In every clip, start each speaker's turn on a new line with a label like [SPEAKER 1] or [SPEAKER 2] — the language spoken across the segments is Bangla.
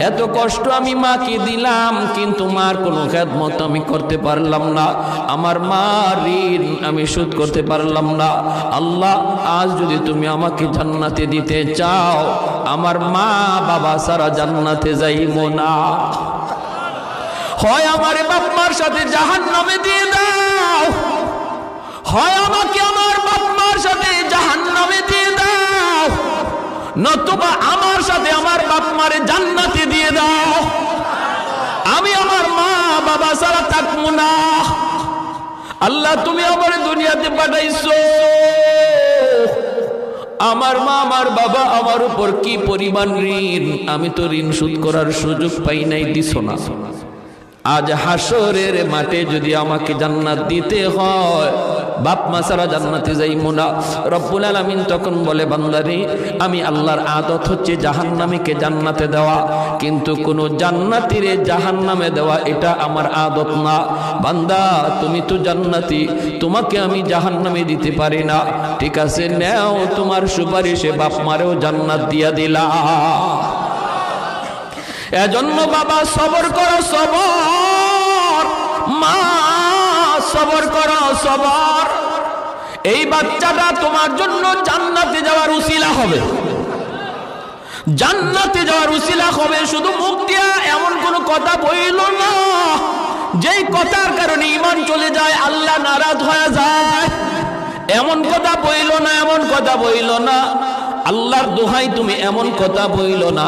[SPEAKER 1] এত কষ্ট আমি মাকে দিলাম, কিন্তু মার কোনো খেদমত আমি করতে পারলাম না, আমার মার ঋণ আমি শোধ করতে পারলাম না। আল্লাহ, আজ যদি তুমি আমাকে জান্নাতে দিতে চাও, আমার মা বাবা সারা জান্নাতে যাইব না, হয় আমার বাপ মার সাথে জাহান্নামে দিয়ে দাও, হয় আমাকে আমার বাপ মার সাথে জাহান্নামে দিয়ে দাও, নতুবা আমার সাথে আমার বাপ মারে জান্নাতে দিয়ে দাও। আমি আমার মা বাবা ছাড়া থাকবো না। আল্লাহ, তুমি আমার দুনিয়াতে পাঠাইছো, আমার মা আমার বাবা আমার উপর কি পরিমাণ ঋণ, আমি তো ঋণ শোধ করার সুযোগ পাই নাই, দিছো না। আজ হাসরের মাঠে যদি আমাকে জান্নাত দিতে হয়, বাপ মা ছাড়া জান্নাতে যাইব না। রব্বুল আলামিন তখন বলে, বান্দারে, আমি আল্লাহর আদত হচ্ছে জাহান্নামীকে জান্নাতে দেওয়া, কিন্তু কোন জান্নাতীরে জাহান্নামে দেওয়া এটা আমার আদত না। বান্দা, তুমি তো জান্নাতি, তোমাকে আমি জাহান্নামে দিতে পারি না, ঠিক আছে, নেও তোমার সুপারিশে বাপ মারেও জান্নাত দিয়া দিলা। এজন্য বাবা সবর করো, সবর, মা সবর করো, সবর। এই বাচ্চাটা তোমার জন্য জান্নাতে যাওয়ার উসিলা হবে, জান্নাতে যাওয়ার উসিলা হবে। শুধু মুখ দিয়া এমন কোন কথা বইল না যেই কথার কারণে ঈমান চলে যায়, আল্লাহ নারাজ হয়ে যায়, এমন কথা বইল না, এমন কথা বইল না। আল্লাহর দোহাই তুমি এমন কথা বইল না।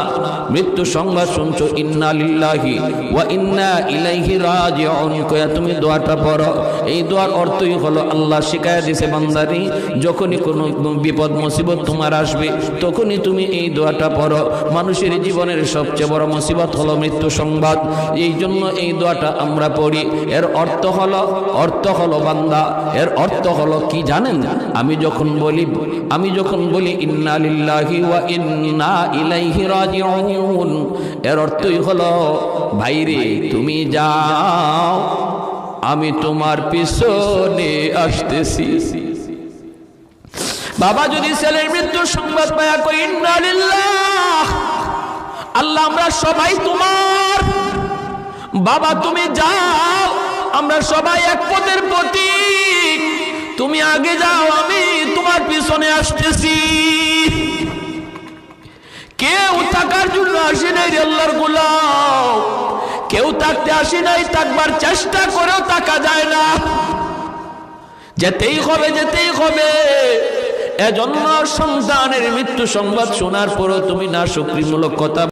[SPEAKER 1] মৃত্যু সংবাদ শুনছো, ইন্না লিল্লাহি ওয়া ইন্না ইলাইহি রাজিউন কয়া তুমি দোয়াটা পড়ো। এই দোয়ার অর্থই হলো, আল্লাহ শিখায়া দিয়েছে, বান্দারি, যখনই কোনো বিপদ মুসিবত তোমার আসবে, তখনই তুমি এই দোয়াটা পড়ো। মানুষের জীবনের সবচেয়ে বড় মুসিবত হলো মৃত্যু সংবাদ, এই জন্য এই দোয়াটা আমরা পড়ি। এর অর্থ হলো বান্দা, এর অর্থ হলো কি জানেন? আমি যখন বলি ইন্না লিল্লাহি ওয়া ইন্না ইলাইহি রাজিউন, এর অর্থই হলো, ভাইরে তুমি যাও, আমি তোমার পিছনে আসতেছি। বাবা যদি ছেলের মৃত্যুর সংবাদ পায়া কই ইন্না লিল্লাহ, আল্লাহ আমরা সবাই তোমার, বাবা তুমি যাও, আমরা সবাই এক পথের প্রতীক, তুমি আগে যাও, আমি তোমার পিছনে আসতেছি। কেউ থাকার জন্য আসি নাই রে আল্লাহর গোলাম, কেউ থাকতে আসি নাই, থাকবার চেষ্টা করেও থাকা যায় না, যেতেই হবে, যেতেই হবে। এজন্য সন্তানের মৃত্যু সংবাদ শোনার পরও তুমি না শুকরিমূলক কথা